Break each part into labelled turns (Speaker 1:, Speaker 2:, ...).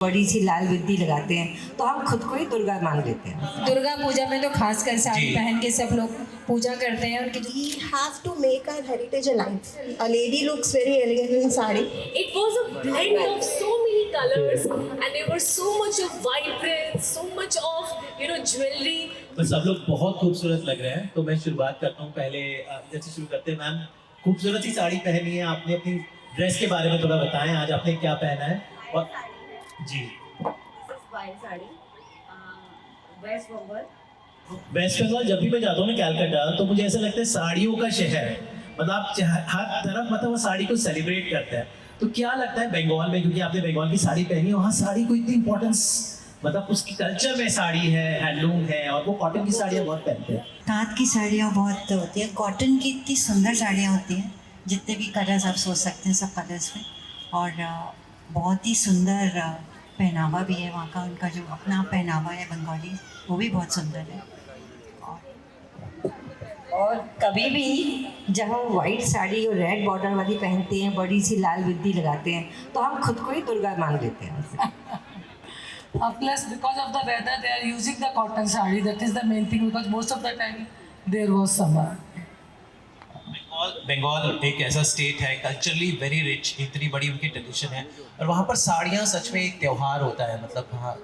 Speaker 1: बड़ी सी लाल बिंदी लगाते हैं तो हम खुद को ही दुर्गा मान लेते हैं।
Speaker 2: दुर्गा पूजा में तो खासकर साड़ी
Speaker 3: जी।
Speaker 2: पहन के सब लोग पूजा करते हैं उनकी।
Speaker 4: We have to make our heritage alive. A lady looks very elegant in sari.
Speaker 5: It was a blend of so many colors and there was so much of vibrance, so much of jewelry.
Speaker 3: तो सब लोग बहुत खूबसूरत लग रहे हैं। तो मैं शुरुआत करता हूँ पहले जैसे शुरू करते हैं। मैम खूबसूरत सी साड़ी पहनी है आपने, अपनी ड्रेस के बारे में थोड़ा बताएं, आज आपने क्या पहना है। और जी वेस्ट बंगाल जब भी मैं जाता हूँ ना कैलकाटा, तो मुझे ऐसा लगता है साड़ियों का शहर है। मतलब आप हर तरफ मतलब वो साड़ी को सेलिब्रेट करते हैं। तो क्या लगता है बंगाल में, क्योंकि आपने बंगाल की साड़ी पहनी है, वहाँ साड़ी को इतनी इंपॉर्टेंस, मतलब उसकी कल्चर में साड़ी है, हैंडलूम है, और वो कॉटन की साड़ियाँ बहुत पहनते हैं।
Speaker 6: ताँत की साड़ियाँ बहुत होती है, कॉटन की इतनी सुंदर साड़ियाँ होती हैं, जितने भी कलर्स आप सोच सकते हैं सब कलर्स में। और बहुत ही सुंदर पहनावा भी है वहाँ का, उनका जो अपना पहनावा है बंगाली, वो भी बहुत सुंदर है।
Speaker 1: और कभी भी जब हम वाइट साड़ी और रेड बॉर्डर वाली पहनते हैं, बड़ी सी लाल बिंदी लगाते हैं, तो हम खुद को ही दुर्गा मान लेते हैं।
Speaker 7: Plus, because of the weather, they are using the cotton sari. That is the main thing, because most of the time there was summer.
Speaker 3: Bengal एक ऐसा स्टेट है, कल्चरली वेरी रिच, इतनी बड़ी उनकी ट्रेडिशन है, और वहाँ पर साड़ियाँ सच में एक त्यौहार होता है। मतलब हाँ,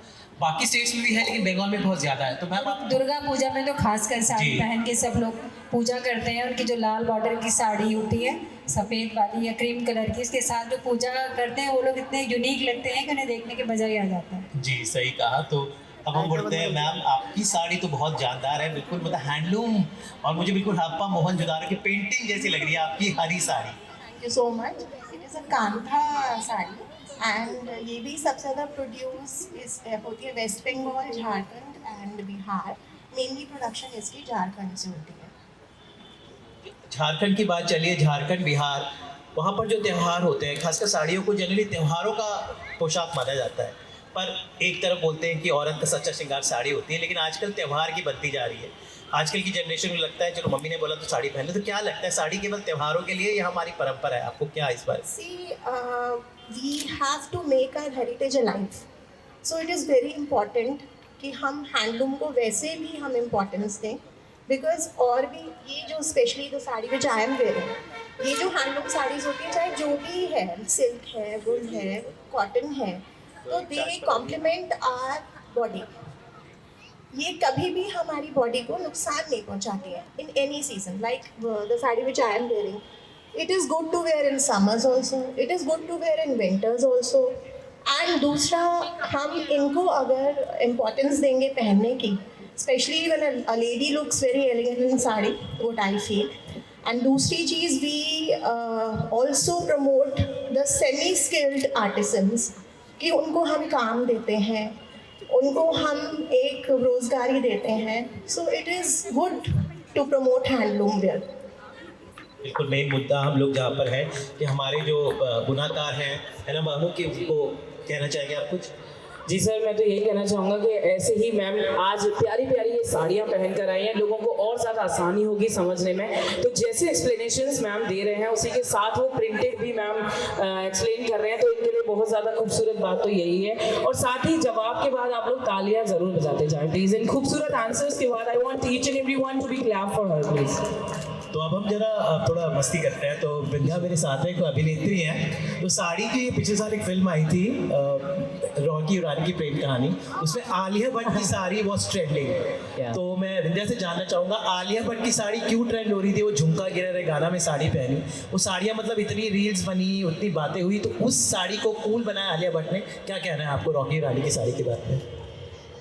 Speaker 3: बाकी स्टेट्स में भी है लेकिन बंगाल में बहुत ज़्यादा है। तो मैम आप
Speaker 2: दुर्गा पूजा में तो खासकर साड़ी
Speaker 3: जी।
Speaker 2: पहन के सब लोग पूजा करते हैं। उनकी जो लाल बॉर्डर की साड़ी होती है, सफ़ेद वाली या क्रीम कलर की, इसके साथ जो पूजा करते हैं वो लोग इतने यूनिक लगते हैं कि उन्हें देखने के मज़ा ही आ जाता है।
Speaker 3: जी सही कहा। तो अब हम बढ़ते हैं। मैम आपकी साड़ी तो बहुत जानदार है, बिल्कुल मतलब हैंडलूम, और मुझे बिल्कुल हप्पा मोहनजोदारो की पेंटिंग जैसी लग रही है आपकी हरी sari.
Speaker 4: Thank you so much. It is a kantha sari and ये भी सबसे ज़्यादा प्रोड्यूस होती है West Bengal, Jharkhand and Bihar. Mainly production इसकी झारखंड से होती है।
Speaker 3: झारखंड की बात चलिए, झारखंड बिहार, वहाँ पर जो त्यौहार होते हैं, खासकर साड़ियों को जनरली त्योहारों का पोशाक माना जाता है। पर एक तरफ बोलते हैं कि औरत का सच्चा श्रृंगार साड़ी होती है, लेकिन आजकल त्यौहार की बनती जा रही है। आजकल की जनरेशन को लगता है चलो मम्मी ने बोला तो साड़ी पहन लो। तो क्या लगता है, साड़ी केवल त्योहारों के लिए या हमारी परंपरा है? आपको क्या इस बार?
Speaker 4: See, we have to make our heritage alive. So it is very important कि हम हैंडलूम को वैसे भी हम इम्पोर्टेंस दें, बिकॉज और भी ये जो specially the sari which I am wearing, ये जो हैंडलूम साड़ीज़ होती हैं, चाहे जो भी है, सिल्क है, वुल है, कॉटन है, तो दे कॉम्प्लीमेंट आवर बॉडी। ये कभी भी हमारी बॉडी को नुकसान नहीं पहुंचाती है in any season. Like the sari which I am wearing, it is good to wear in summers also, it is good to wear in winters also. And दूसरा, हम इनको अगर इम्पोर्टेंस देंगे पहनने की, specially when a lady looks very elegant in sari, what I feel. And दूसरी चीज़, we also promote the semi skilled artisans, कि उनको हम काम देते हैं, उनको हम एक रोज़गारी देते हैं। So it is good to promote handloom ware.
Speaker 3: बिल्कुल मेन मुद्दा हम लोग जहाँ पर है कि हमारे जो बुनाकार हैं, है ना बाबू, कि उनको कहना चाहेंगे आप कुछ?
Speaker 8: जी सर, मैं तो यही कहना चाहूँगा कि ऐसे ही मैम आज प्यारी प्यारी ये साड़ियाँ पहन कर आई हैं, लोगों को और ज़्यादा आसानी होगी समझने में। तो जैसे एक्सप्लेनेशंस मैम दे रहे हैं, उसी के साथ वो प्रिंटेड भी मैम एक्सप्लेन कर रहे हैं, तो इनके लिए बहुत ज़्यादा खूबसूरत बात तो यही है। और साथ ही जवाब के बाद आप लोग तालियाँ ज़रूर बजाते जाएँ प्लीज़। इन खूबसूरत आंसर्स के बाद I want each and everyone to be clap for her please.
Speaker 3: तो अब हम जरा थोड़ा मस्ती करते हैं। तो विंध्या मेरे साथ है, एक अभिनेत्री है। तो साड़ी की पिछले साल एक फिल्म आई थी, रॉकी ईरानी की प्रेम कहानी, उसमें आलिया भट्ट की साड़ी वॉज ट्रेंडिंग। तो मैं विंध्या से जानना चाहूँगा, आलिया भट्ट की साड़ी क्यों ट्रेंड हो रही थी? वो झुमका गिरा रहे गाना में साड़ी पहनी, वो साड़ियाँ मतलब इतनी रील्स बनी, उतनी बातें हुई, तो उस साड़ी को कूल बनाया आलिया भट्ट ने। क्या कहना है आपको रॉकी ईरानी की साड़ी के बारे में?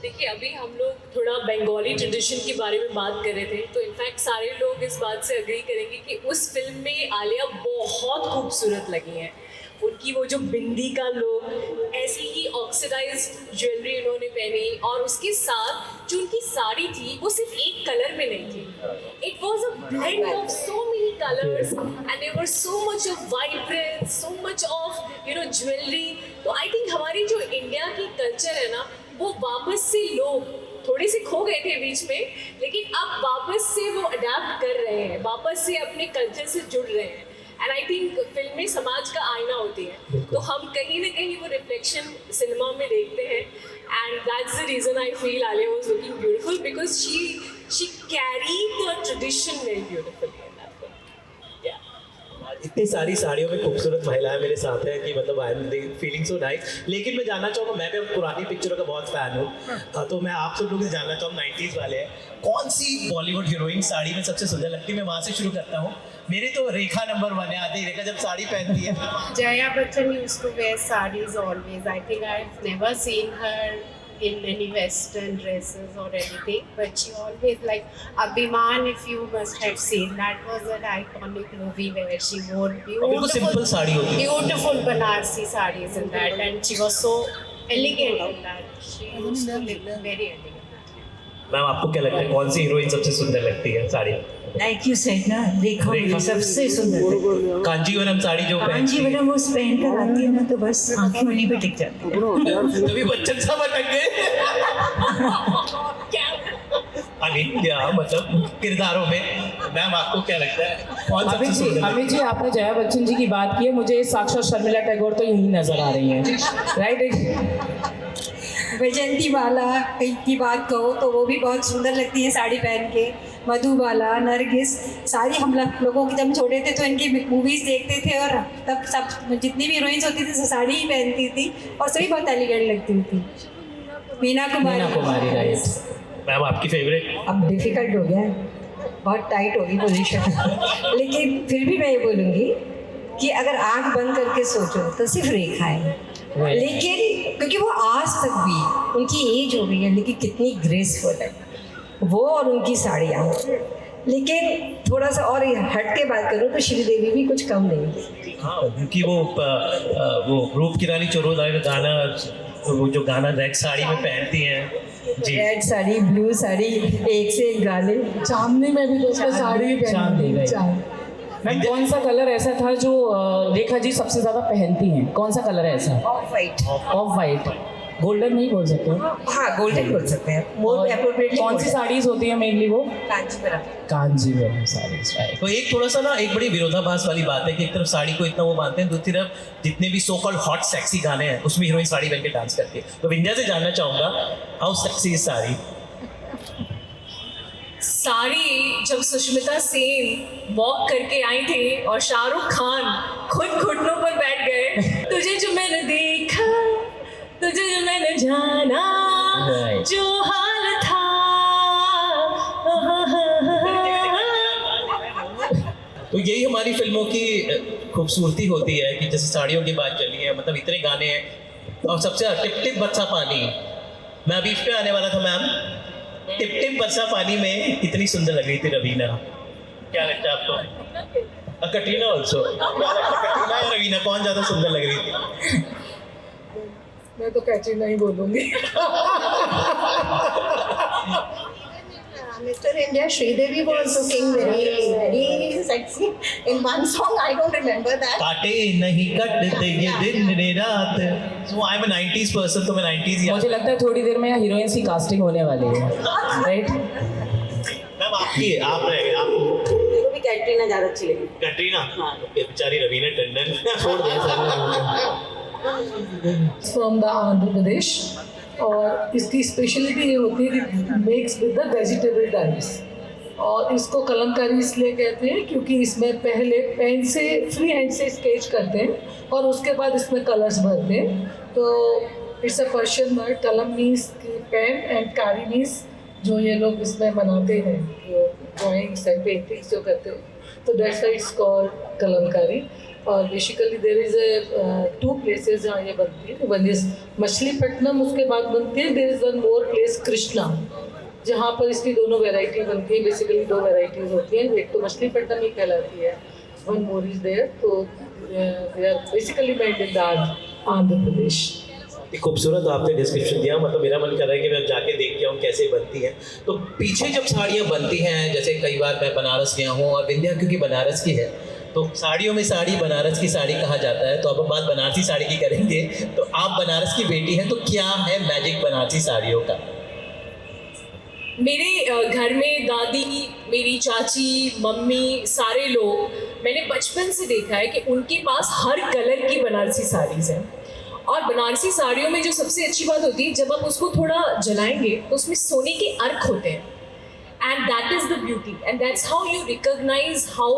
Speaker 5: देखिए, अभी हम लोग थोड़ा बंगाली ट्रेडिशन के बारे में बात कर रहे थे, तो इनफैक्ट सारे लोग इस बात से एग्री करेंगे कि उस फिल्म में आलिया बहुत खूबसूरत लगी हैं। उनकी वो जो बिंदी का लुक, ऐसी ही ऑक्सीडाइज ज्वेलरी उन्होंने पहनी, और उसके साथ जो उनकी साड़ी थी वो सिर्फ एक कलर में नहीं थी। It was a blend of so many colours and there were so much of vibrance, so much of jewellery. तो आई थिंक हमारी जो इंडिया की कल्चर है ना, वो वापस से लोग थोड़े से खो गए थे बीच में, लेकिन अब वापस से वो अडेप्ट कर रहे हैं, वापस से अपने कल्चर से जुड़ रहे हैं। एंड आई थिंक फिल्में समाज का आईना होती है, तो हम कहीं ना कहीं वो रिफ्लेक्शन सिनेमा में देखते हैं, and that's the reason I feel Alia was looking beautiful because she carried the tradition very beautifully.
Speaker 3: इतनी सारी साड़ियों में खूबसूरत महिलाएं मेरे साथ हैं कि मतलब I am feeling so nice. लेकिन मैं जानना चाहूँगा, मैं भी अब पुरानी पिक्चरों का बहुत फ़ैन हूँ, तो मैं आप सब लोगों से जानना चाहूँगा 90s वाले हैं, कौन सी बॉलीवुड हीरोइन साड़ी में सबसे सुंदर लगती है? मैं वहाँ से शुरू करता हूँ। मेरी तो रेखा नंबर 1 है, आती रेखा जब साड़ी पहनती है।
Speaker 9: Jaya Bachchan used to wear sarees always. I think I've never seen her in any western dresses or anything, but she always, like Abhiman, if you must have seen, that was an iconic movie where she wore
Speaker 3: बिल्कुल simple sari होती है,
Speaker 9: beautiful Banarsi sarees in that, and she was so elegant in that. She used to look very elegant.
Speaker 3: Ma'am आपको क्या लगता है कौन सी heroine सबसे सुंदर लगती है साड़ी?
Speaker 6: लाइक यू सेड ना, रेखा मुझे सबसे सुंदर लगती है।
Speaker 3: कांजीवरम साड़ी जो पहनती है,
Speaker 6: कांजीवरम उस पहन कर आती है ना तो बस आंखें उन्हीं पे टिक जाती है।
Speaker 3: तभी बच्चन साहब अटक गए। क्या मतलब किरदारों में, मैम आपको क्या लगता है कौन सबसे सुंदर लगती है?
Speaker 8: अमित जी, आपने जया बच्चन जी की बात की है, मुझे साक्षात शर्मिला टैगोर तो यही नजर आ रही हैं, राइट?
Speaker 2: वैजयंती बाला की बात कहो तो वो भी बहुत सुंदर लगती है साड़ी पहन के। मधुबाला, नरगिस, सारी हम लोगों की जब छोटे थे तो इनकी मूवीज़ देखते थे और तब सब जितनी भी हीरोइंस होती थी सब साड़ी ही पहनती थी और सभी बहुत एलिगेंट लगती थी। मीना कुमारी,
Speaker 8: राइट।
Speaker 3: मैम आपकी फेवरेट?
Speaker 1: अब डिफ़िकल्ट हो गया है, बहुत टाइट होगी पोजीशन, लेकिन फिर भी मैं ये बोलूँगी कि अगर आंख बंद करके सोचो तो सिर्फ रेखा है, लेकिन क्योंकि वो आज तक भी, उनकी एज हो गई है लेकिन कितनी ग्रेसफुल है वो और उनकी साड़ियाँ। लेकिन थोड़ा सा और हट के बात करूँ तो श्रीदेवी भी कुछ कम नहीं है।
Speaker 3: हाँ, क्योंकि वो रूप की रानी चोरोदा का गाना, वो जो गाना रेड साड़ी में पहनती हैं जी,
Speaker 1: रेड साड़ी, ब्लू साड़ी, एक से एक गाने।
Speaker 7: चांदनी में भी दोस्तों साड़ी ही
Speaker 8: चांदनी,
Speaker 7: पहनती
Speaker 8: right.
Speaker 7: है।
Speaker 8: मैम कौन सा कलर ऐसा था जो रेखा जी सबसे ज़्यादा पहनती हैं? कौन सा कलर है ऐसा?
Speaker 1: Of white.
Speaker 8: Of white, golden नहीं बोल सकते?
Speaker 1: हाँ, गोल्डन बोल सकते हैं, मोर एप्रोप्रिएटली।
Speaker 8: कौन सी साड़ीज होती है मेनली वो?
Speaker 1: कांचीपुरम।
Speaker 8: कांजीवरम साड़ीज, राइट।
Speaker 3: तो एक थोड़ा सा ना एक बड़ी विरोधाभास वाली बात है कि एक तरफ साड़ी को इतना वो मानते हैं, दूसरी तरफ जितने भी सो कॉल्ड हॉट सेक्सी गाने हैं उसमें हीरोइन साड़ी पहन के डांस करती है। तो विंध्या से जानना चाहूँगा, how sexy is sari?
Speaker 5: Sari जब सुष्मिता सेन वॉक करके आई थी और शाहरुख खान खुद घुटनों पर बैठ गए, तुझे जो मैंने देखा, तुझे जो मैंने जाना,
Speaker 8: Right.
Speaker 5: जो हाल था,
Speaker 3: तो यही हमारी फिल्मों की खूबसूरती होती है कि जैसे साड़ियों की बात चली है, मतलब इतने गाने हैं और सबसे टिप टिप बरसा पानी, मैं अभी इस पे आने वाला था मैम। टिप टिप बरसा पानी में कितनी सुंदर लग रही थी रवीना, क्या लगता है आपको? कटरीना ऑल्सो, कटरीना और रवीना कौन ज़्यादा सुंदर लग रही थी?
Speaker 7: मैं तो कैटरीना ही बोलूँगी।
Speaker 4: Mr. India, Sridevi was looking very sexy in one song. I don't remember that.
Speaker 3: काटे नहीं कटते ये दिन रे रात। So I'm a 90s person, तो मैं 90s ही।
Speaker 8: मुझे लगता है थोड़ी देर में यहाँ हीरोइंस की कास्टिंग होने वाली है, राइट?
Speaker 3: मैम आपकी है, आप रहेंगे, आप
Speaker 1: मेरे को भी कैटरीना ज़्यादा अच्छी लगी।
Speaker 3: कटरीना, ये बेचारी रवीना टंडन छोड़ दिया सर।
Speaker 7: फ्रॉम द आंध्र प्रदेश, और इसकी स्पेशलिटी ये होती है कि makes with the vegetable dice, और इसको कलमकारी इसलिए कहते हैं क्योंकि इसमें पहले पेन से फ्री हैंड से स्केच करते हैं और उसके बाद इसमें कलर्स भरते हैं। तो इट्स अ पर्शियन वर्ड, कलम मीन्स पेन एंड कारी मीन्स जो ये लोग इसमें बनाते हैं, जो ड्राइंग्स एंड पेंटिंग्स जो करते हैं, तो that's why it's called Kalamkari. और basically there is a 2 places जहाँ ये बनती है, वन इज़ मछलीपट्टनम, उसके बाद बनती है there is one more place Krishna, जहाँ पर इसकी दोनों वैरायटी बनती है। बेसिकली 2 वैरायटीज़ होती हैं, एक तो मछलीपट्टनम ही कहलाती है, one more is there, so they are basically made in the Andhra Pradesh.
Speaker 3: खूबसूरत आपने डिस्क्रिप्शन दिया, मतलब मेरा मन कर रहा है कि मैं अब जाके देख के आऊँ कैसे बनती हैं। तो पीछे जब साड़ियाँ बनती हैं, जैसे कई बार मैं बनारस गया हूँ और विंध्या क्योंकि बनारस की है, तो साड़ियों में साड़ी बनारस की साड़ी कहा जाता है। तो अब हम बात बनारसी साड़ी की करेंगे। तो आप बनारस की बेटी हैं, तो क्या है मैजिक बनारसी साड़ियों का?
Speaker 5: मेरे घर में दादी, मेरी चाची, मम्मी, सारे लोग मैंने बचपन से देखा है कि उनके पास हर कलर की बनारसी साड़ीज़ हैं। और बनारसी साड़ियों में जो सबसे अच्छी बात होती है, जब आप उसको थोड़ा जलाएंगे तो उसमें सोने के अर्क होते हैं, and that is the beauty, and that's how you recognize how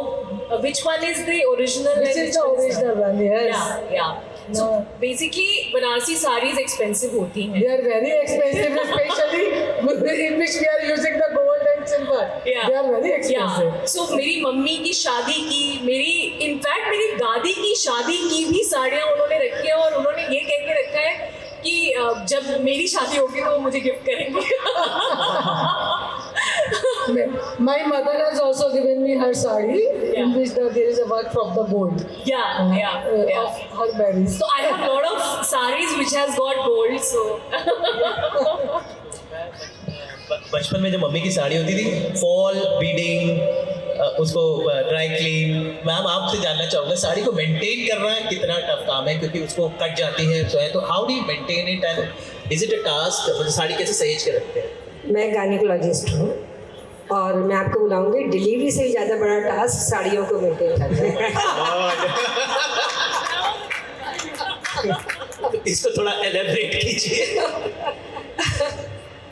Speaker 5: which one is the original.
Speaker 7: Which is the original one, yes.
Speaker 5: Yeah. So basically Banarsi sarees expensive होती हैं.
Speaker 7: They are very expensive, especially in which we are using the gold and silver.
Speaker 5: Yeah.
Speaker 7: They are very expensive.
Speaker 5: Yeah. So मेरी mummy की शादी की, in fact मेरी दादी की शादी की भी साड़ियाँ उन्होंने रखी है, और उन्होंने ये कह के रखा है कि जब मेरी शादी होगी तो वो मुझे गिफ्ट करेंगे.
Speaker 7: My mother has also given me her sari, in which there is a work from the gold.
Speaker 5: Yeah.
Speaker 7: Of her marriage.
Speaker 5: So I have a lot of sarees which has got gold. So
Speaker 3: बचपन में जब mummy की साड़ी होती थी, fall beading, उसको dry clean, ma'am आपसे जानना चाहूँगा साड़ी को मेंटेन करना कितना टफ काम है, क्योंकि उसको कट जाती है तो how do you maintain it and is it a task? मतलब साड़ी कैसे सहेज के रखते हैं?
Speaker 1: मैं गायनेकोलॉजिस्ट हूँ और मैं आपको बुलाऊंगी, डिलीवरी से भी ज़्यादा बड़ा टास्क साड़ियों को मेंटेन करना है.
Speaker 3: इसको थोड़ा एलेबरेट कीजिए.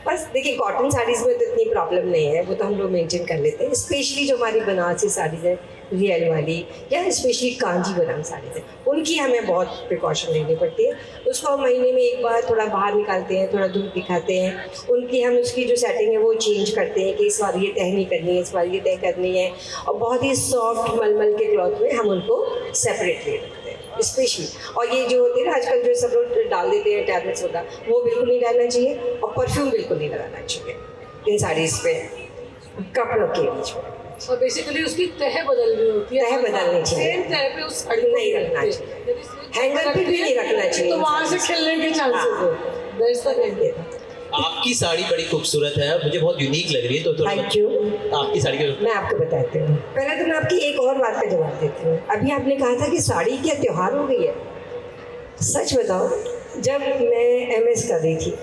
Speaker 1: बस देखिए, कॉटन साड़ीज़ में तो इतनी प्रॉब्लम नहीं है, वो तो हम लोग मेंटेन कर लेते हैं. स्पेशली जो हमारी बनारसी साड़ीज़ है, रियल वाली, या स्पेशली कांजीवरम साड़ीज़ है, उनकी हमें बहुत प्रिकॉशन लेनी पड़ती है. उसको हम महीने में एक बार थोड़ा बाहर निकालते हैं, थोड़ा धूप दिखाते हैं, उनकी हम उसकी जो सेटिंग है वो चेंज करते हैं कि इस बार ये तह नहीं करनी है, इस बार ये तह करनी है, और बहुत ही सॉफ्ट मलमल के क्लॉथ में हम उनको सेपरेटली रखते हैं स्पेशली. और ये जो होती है ना आजकल जो सब लोग डाल देते हैं टैबलेट्स होता, वो बिल्कुल नहीं डालना चाहिए, और परफ्यूम बिल्कुल नहीं लगाना चाहिए इन साड़ीज़ पे कपड़ों के बीच में.
Speaker 7: और बेसिकली उसकी तह बदलनी होती है.
Speaker 1: तह बदलनी चाहिए.
Speaker 7: सेम तह पे उस साड़ी को
Speaker 1: नहीं रखना चाहिए. हैंगर पे भी नहीं रखना चाहिए.
Speaker 7: तो वहाँ से खेलने के चांसेस है. That's the thing.
Speaker 3: आपकी साड़ी बड़ी खूबसूरत है, मुझे बहुत यूनिक लग रही है, तो
Speaker 1: थैंक यू.
Speaker 3: आपकी साड़ी के
Speaker 1: मैं आपको बताती हूँ. पहले तो मैं आपकी एक और बात का जवाब देती हूँ. अभी आपने कहा था कि साड़ी क्या त्यौहार हो गई है. सच बताओ, जब मैं MS कर रही थी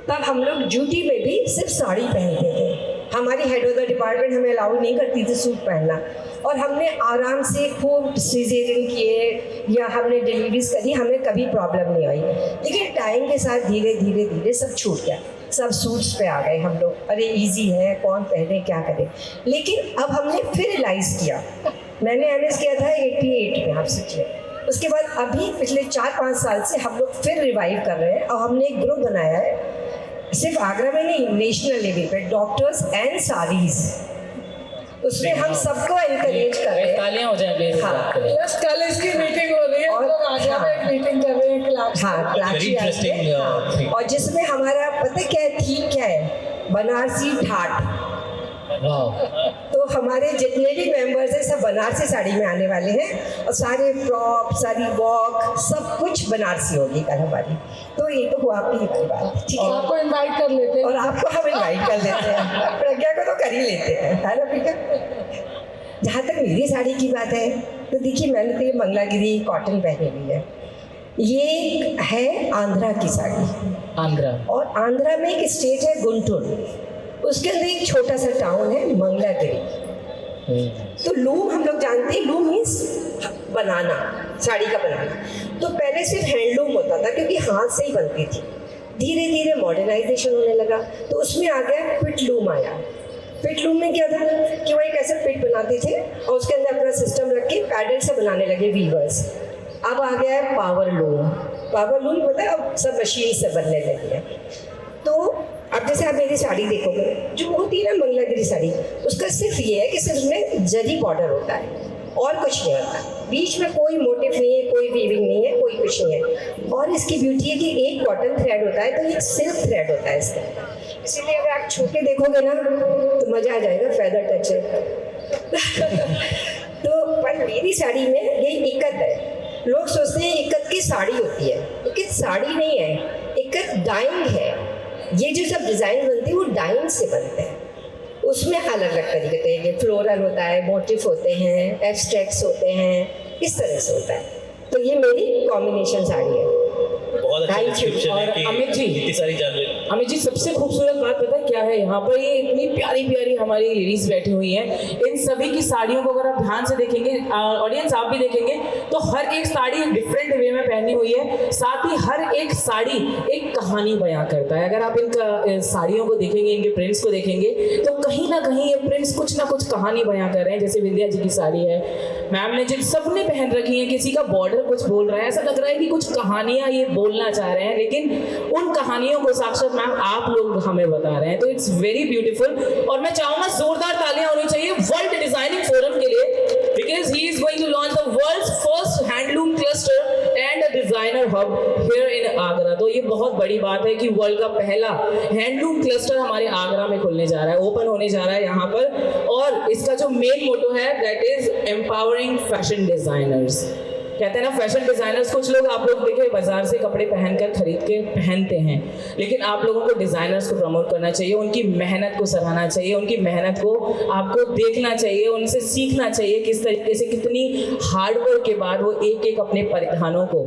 Speaker 1: तब हम लोग ड्यूटी में भी सिर्फ साड़ी पहनते थे. हमारी हेड ऑफ द डिपार्टमेंट हमें अलाउ नहीं करती थी सूट पहनना, और हमने आराम से खूब सीजेरियन किए या हमने डिलीवरीज करी, हमें कभी प्रॉब्लम नहीं आई. लेकिन टाइम के साथ धीरे धीरे धीरे सब छूट गया, सब सूट्स पे आ गए हम लोग. अरे इजी है, कौन पहने क्या करे. लेकिन अब हमने फिर रियलाइज़ किया, मैंने MS किया था 88 में, आप सोचिए. उसके बाद अभी पिछले 4-5 साल से हम लोग फिर रिवाइव कर रहे हैं, और हमने एक ग्रुप बनाया है सिर्फ आगरा में नहीं, नेशनल लेवल पे, डॉक्टर्स एंड साड़ीज. उसमें हम सबको एनकरेज कर रहे हैं.
Speaker 8: तालियां हो जाए प्लीज.
Speaker 1: हाँ,
Speaker 7: बस कल इसकी मीटिंग हो रही है, हम लोग आगरा में एक मीटिंग कर रहे हैं क्लास.
Speaker 1: हाँ,
Speaker 3: Very interesting,
Speaker 1: हाँ. और जिसमें हमारा पता क्या है, थीम क्या है, बनारसी ठाट. तो हमारे जितने भी मेंबर्स हैं सब बनारसी साड़ी में आने वाले हैं, और सारे प्रॉप, सारी वॉक, सब कुछ बनारसी होगी कल हमारी. तो ये तो हुआ आपकी एक बात, ठीक है.
Speaker 7: आपको इनवाइट कर लेते हैं,
Speaker 1: और आपको हम इनवाइट कर लेते हैं, प्रज्ञा को तो कर ही लेते हैं, है ना प्रज्ञा. जहाँ तक मेरी साड़ी की बात है, तो देखिए मैंने तो ये मंगलागिरी कॉटन पहनी हुई है. ये है आंध्रा की साड़ी.
Speaker 8: आंध्रा.
Speaker 1: और आंध्रा में एक स्टेट है गुंटूर, उसके अंदर एक छोटा सा टाउन है मंगलागिरी. तो लूम हम लोग जानते हैं, लूम मीन्स बनाना, साड़ी का बनाना. तो पहले सिर्फ हैंडलूम होता था क्योंकि हाथ से ही बनती थी. धीरे धीरे मॉडर्नाइजेशन होने लगा, तो उसमें आ गया पिट लूम आया. पिट लूम में क्या था कि वो एक ऐसा पिट बनाते थे और उसके अंदर अपना सिस्टम रख के पैडल से बनाने लगे वीवर्स. अब आ गया है पावर लूम. पावर लूम पता है अब सब मशीन से बनने लगी है. तो अब जैसे आप मेरी साड़ी देखोगे जो होती है ना मंगलागिरी साड़ी, उसका सिर्फ ये है कि सिर्फ उसमें जरी बॉर्डर होता है और कुछ नहीं होता. बीच में कोई मोटिव नहीं है, कोई वीविंग नहीं है, कोई कुछ नहीं है. और इसकी ब्यूटी है कि एक कॉटन थ्रेड होता है तो एक सिल्क थ्रेड होता है इसका. इसीलिए अगर आप छू के देखोगे ना तो मज़ा आ जाएगा, फेदर टच है. तो पर मेरी साड़ी में ये इक्कत है. लोग सोचते हैं इक्कत की साड़ी होती है, इक्कत साड़ी नहीं है, इक्कत डाइंग है. ये जो सब डिज़ाइन बनते हैं वो डाइंग से बनते हैं. उसमें अलग अलग तरीके के फ्लोरल होता है, मोटिफ होते हैं, एब्स्ट्रैक्ट्स होते हैं, इस तरह से होता है. तो ये मेरी कॉम्बिनेशन साड़ी है.
Speaker 3: बहुत अच्छा
Speaker 1: Thank you.
Speaker 3: डिस्क्रिप्शन है
Speaker 8: और
Speaker 3: कि
Speaker 8: अमित जी,
Speaker 3: इतनी सारी जानकारी।
Speaker 8: अमित जी सबसे खूबसूरत बात पता है क्या है, यहाँ पर ये इतनी प्यारी प्यारी हमारी लेडीज बैठी हुई हैं, इन सभी की साड़ियों को अगर आप ध्यान से देखेंगे, ऑडियंस आप भी देखेंगे, तो हर एक साड़ी डिफरेंट वे में पहनी हुई है, साथ ही हर एक साड़ी एक कहानी बयां करता है। अगर आप इन साड़ियों को देखेंगे, इनके प्रिंट्स को देखेंगे, तो कहीं ना कहीं ये प्रिंट्स कुछ ना कुछ कहानी बयां कर रहे हैं। जैसे विंध्या जी की साड़ी है, मैम ने जिन सबने पहन रखी है, किसी का बॉर्डर कुछ बोल रहा है, ऐसा लग रहा है कि कुछ कहानियां ये बोलना चाह रहे हैं, लेकिन उन कहानियों को साक्षात मैम आप लोग हमें बता रहे हैं, तो इट्स वेरी ब्यूटीफुल। और मैं चाहूंगा जोरदार तालियां होनी चाहिए वर्ल्ड डिजाइनिंग फोरम के लिए, because he is going to launch the world's first handloom cluster and a designer hub here in Agra. तो ये बहुत बड़ी बात है कि वर्ल्ड का पहला हैंडलूम क्लस्टर हमारे आगरा में खुलने जा रहा है, ओपन होने जा रहा है यहाँ पर, और इसका जो मेन मोटो है that is empowering fashion designers. कहते हैं ना फैशन डिजाइनर्स, कुछ लोग आप लोग देखे बाजार से कपड़े पहनकर खरीद के पहनते हैं, लेकिन आप लोगों को डिजाइनर्स को प्रमोट करना चाहिए, उनकी मेहनत को सराहना चाहिए, उनकी मेहनत को आपको देखना चाहिए, उनसे सीखना चाहिए किस तरीके से कितनी हार्डवर्क के बाद वो एक एक अपने परिधानों को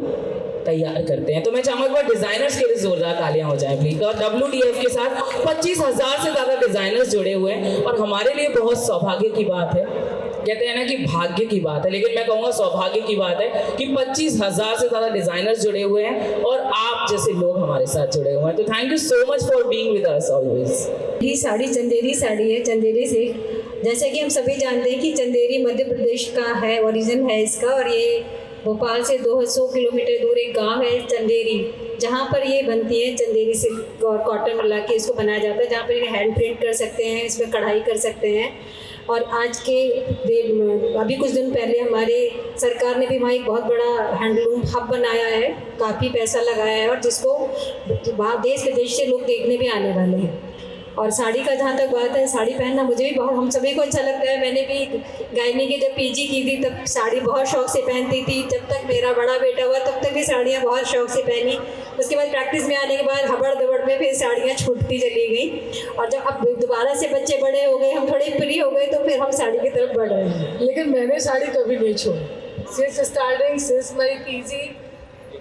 Speaker 8: तैयार करते हैं। तो मैं चाहूँगा कि डिजाइनर्स के लिए जोरदार तालियां हो जाए प्लीज। और WDF के साथ 25,000 से ज़्यादा डिजाइनर्स जुड़े हुए हैं, और हमारे लिए बहुत सौभाग्य की बात है, कहते हैं ना कि भाग्य की बात है, लेकिन मैं कहूँगा सौभाग्य की बात है कि 25,000 से ज़्यादा डिजाइनर्स जुड़े हुए हैं और आप जैसे लोग हमारे साथ जुड़े हुए हैं। तो thank you so much for being with us always.
Speaker 2: ये साड़ी चंदेरी साड़ी है, चंदेरी से जैसे कि हम सभी जानते हैं कि चंदेरी मध्य प्रदेश का है, ओरिजिन है इसका, और ये भोपाल से 200 किलोमीटर दूर एक गांव है चंदेरी, जहाँ पर ये बनती है। चंदेरी सिल्क और कॉटन मिला के इसको बनाया जाता है, जहाँ पर ये हैंड प्रिंट कर सकते हैं, इसमें कढ़ाई कर सकते हैं। और आज के अभी कुछ दिन पहले हमारे सरकार ने भी वहाँ एक बहुत बड़ा हैंडलूम हब बनाया है, काफ़ी पैसा लगाया है, और जिसको देश विदेश से लोग देखने भी आने वाले हैं। और साड़ी का जहाँ तक बात है, साड़ी पहनना मुझे भी बहुत, हम सभी को अच्छा लगता है। मैंने भी गायनी की जब PG की थी तब साड़ी बहुत शौक से पहनती थी, जब तक मेरा बड़ा बेटा हुआ तब तक भी साड़ियाँ बहुत शौक से पहनी। उसके बाद प्रैक्टिस में आने के बाद हबड़ दबड़ में फिर साड़ियाँ छूटती चली गई, और जब अब दोबारा से बच्चे बड़े हो गए, हम थोड़े फ्री हो गए, तो फिर हम साड़ी की तरफ बढ़ रहे हैं।
Speaker 7: लेकिन मैंने साड़ी कभी नहीं छोड़ी, since starting, since my PG,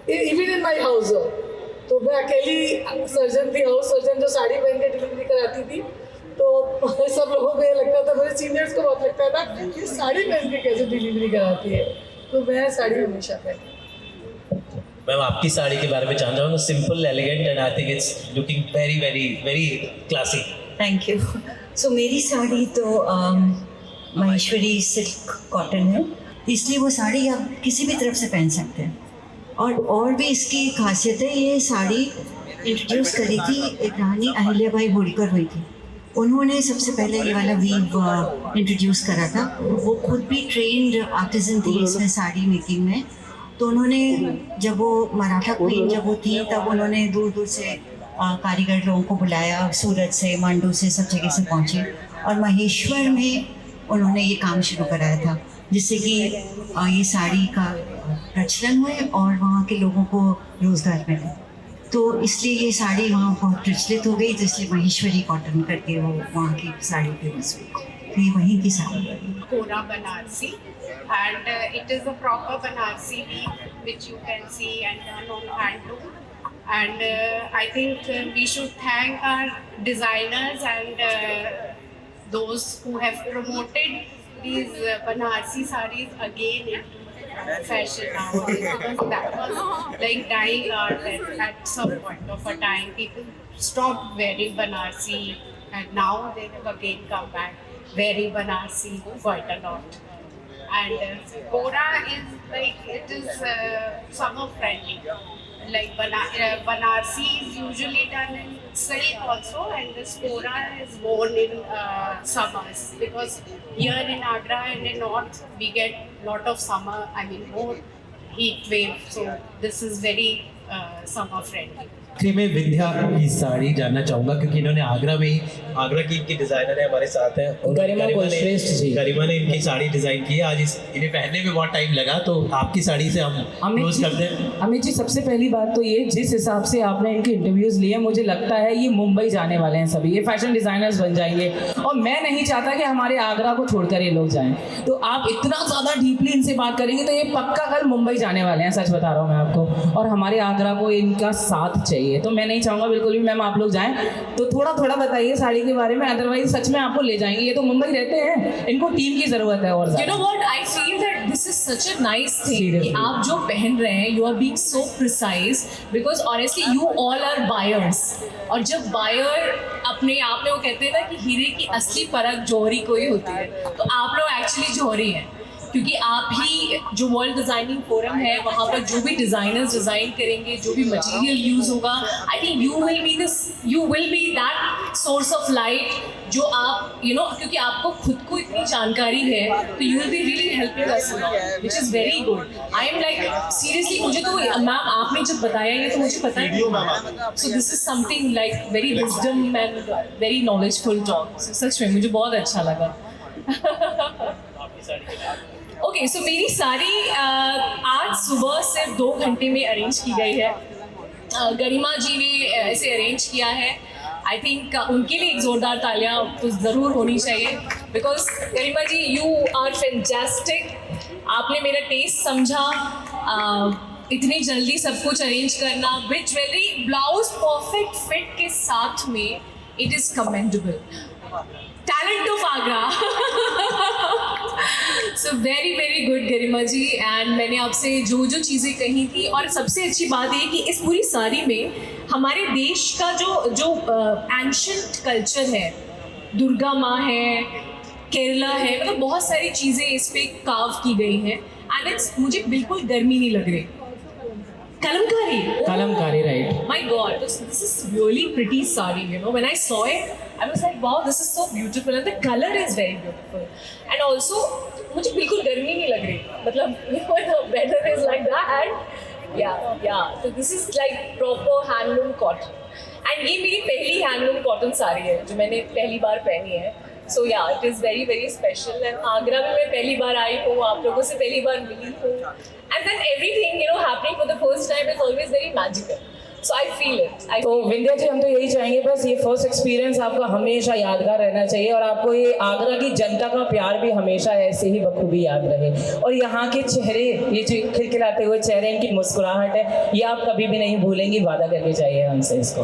Speaker 7: even in my house. तो मैं अकेली सर्जन थी, हाउस सर्जन, जो साड़ी पहन के डिलीवरी कराती थी। तो सब लोगों को ये लगता था, मेरे सीनियर्स को बहुत लगता था कि साड़ी पहन के कैसे डिलीवरी कराती है, तो मैं साड़ी हमेशा पहनती।
Speaker 3: मैम आपकी साड़ी के बारे में जानना चाहूँगा, simple, elegant and I think it's looking very very very classy.
Speaker 6: Thank you. So मेरी साड़ी तो महेश्वरी सिल्क कॉटन है, इसलिए वो साड़ी आप किसी भी तरफ से पहन सकते हैं। और भी इसकी खासियत है, ये साड़ी इंट्रोड्यूस करी थी एक रानी अहिल्याबाई होलकर हुई थी, उन्होंने सबसे पहले ये वाला वीव इंट्रोड्यूस करा था। वो खुद भी ट्रेंड आर्टिजन थी इसमें साड़ी मेकिंग में, तो उन्होंने जब वो मराठा क्वीन जब वो थी तब उन्होंने दूर दूर से कारीगर लोगों को बुलाया, सूरत से, मांडू से, सब जगह से पहुँचे, और महेश्वर में उन्होंने ये काम शुरू कराया था, जिससे कि ये साड़ी का प्रचलन हुए और वहाँ के लोगों को रोज़गार मिले। तो इसलिए ये साड़ी वहाँ बहुत प्रचलित हो गई, तो इसलिए महेश्वरी कॉटन करके वो वहाँ की साड़ी फेमस हुई। तो ये वहीं की साड़ी है।
Speaker 9: Kora Banarsi, and it is a proper Banarsi weave which you can see and done on handloom. And I think we should thank our designers and those who have promoted these Banarsi sarees again into fashion nowadays, because that was like dying out at some point of a time. People stopped wearing Banarsi and now they have again come back wearing Banarsi quite a lot. And Kora is like, it is summer friendly. Like Banarsi is usually done in silk also, and this Kora is worn in summers, because here in Agra and in north we get lot of summer, I mean more heat wave, so this is very summer friendly.
Speaker 3: आखिरी में विंध्या की साड़ी जानना चाहूंगा, क्योंकि इन्होंने आगरा में ही, आगरा की इनकी डिजाइनर है हमारे साथ हैं, और
Speaker 8: गरिमा कुलश्रेष्ठ जी।
Speaker 3: गरिमा ने इनकी साड़ी डिजाइन की है। आज इन्हें पहनने में बहुत टाइम लगा, तो आपकी साड़ी से हम क्लोज करते हैं।
Speaker 8: अमित जी, सबसे पहली बात तो ये, जिस हिसाब से आपने इनके इंटरव्यूज लिए, मुझे लगता है ये मुंबई जाने वाले हैं सभी, ये फैशन डिजाइनर्स बन जाएंगे, और मैं नहीं चाहता कि हमारे आगरा को छोड़कर ये लोग जाएं। तो आप इतना ज़्यादा डीपली इनसे बात करेंगे तो ये पक्का कल मुंबई जाने वाले हैं, सच बता रहा हूँ मैं आपको, और हमारे आगरा को इनका साथ चाहिए। तो मैं नहीं चाहूँगा बिल्कुल भी मैम आप लोग जाएं, तो थोड़ा थोड़ा बताइए साड़ी के बारे में, अदरवाइज सच में आपको ले जाएंगे। ये तो मुंबई रहते हैं, इनको टीम की ज़रूरत है। और
Speaker 5: You know what? I feel that this is such a nice thing कि आप जो पहन रहे हैं, you are being so precise because honestly you all are buyers, और जब buyer अपने आप में, वो कहते हैं ना कि हीरे की असली परख जौहरी को ही होती है, तो आप लोग एक्चुअली जौहरी हैं, क्योंकि आप ही जो वर्ल्ड डिज़ाइनिंग फोरम है वहाँ पर जो भी डिज़ाइनर्स डिज़ाइन करेंगे, जो भी मटेरियल यूज़ होगा, I think you will be that source of light जो आप क्योंकि आपको खुद को इतनी जानकारी है, तो you will be really helping us which is very good. I am like seriously, मुझे तो मैम आपने जब बताया ये तो मुझे पता ही नहीं, so this is something like very wisdom and very knowledgeful talk. सच में मुझे बहुत अच्छा लगा। ओके, सो मेरी साड़ी आज सुबह सिर्फ 2 घंटे में अरेंज की गई है। गरिमा जी ने इसे अरेंज किया है। आई थिंक उनके लिए एक ज़ोरदार तालियां तो ज़रूर होनी चाहिए, because Garima ji you are fantastic. आपने मेरा टेस्ट समझा, इतनी जल्दी सब कुछ अरेंज करना with jewellery, blouse perfect fit के साथ में, it is commendable. Talent of Agra. So very very good Garima ji. And मैंने आपसे जो जो चीज़ें कही थी, और सबसे अच्छी बात ये कि इस पूरी साड़ी में हमारे देश का जो एंशंट कल्चर है, दुर्गा माँ है, केरला है, मतलब बहुत सारी चीज़ें इस पे कार्व की गई हैं, एंड इट्स, मुझे बिल्कुल गर्मी नहीं लग रही।
Speaker 8: Kalamkari, right?
Speaker 5: My God, this is really pretty sari. When I saw it, I was like, wow, this is so beautiful, and the color is very beautiful. And also, मुझे बिल्कुल गर्मी नहीं लग रही, मतलब the weather is like that. Yeah. So this is like proper handloom cotton. And ये मेरी पहली handloom cotton साड़ी है जो मैंने पहली बार पहनी है। So yeah, it is very very special. And Agra में मैं पहली बार आई हूँ, आप लोगों से पहली बार मिली हूँ, and then everything happening for the first time is always very magical. So I feel it.
Speaker 8: तो विंध्या जी, हम तो यही चाहेंगे बस ये फर्स्ट एक्सपीरियंस आपका हमेशा यादगार रहना चाहिए, और आपको ये आगरा की जनता का प्यार भी हमेशा ऐसे ही बखूबी याद रहे, और यहाँ के चेहरे, ये जो खिलखिलाते हुए चेहरे, इनकी मुस्कुराहट है, ये आप कभी भी नहीं भूलेंगी। वादा करके चाहिए हमसे इसको।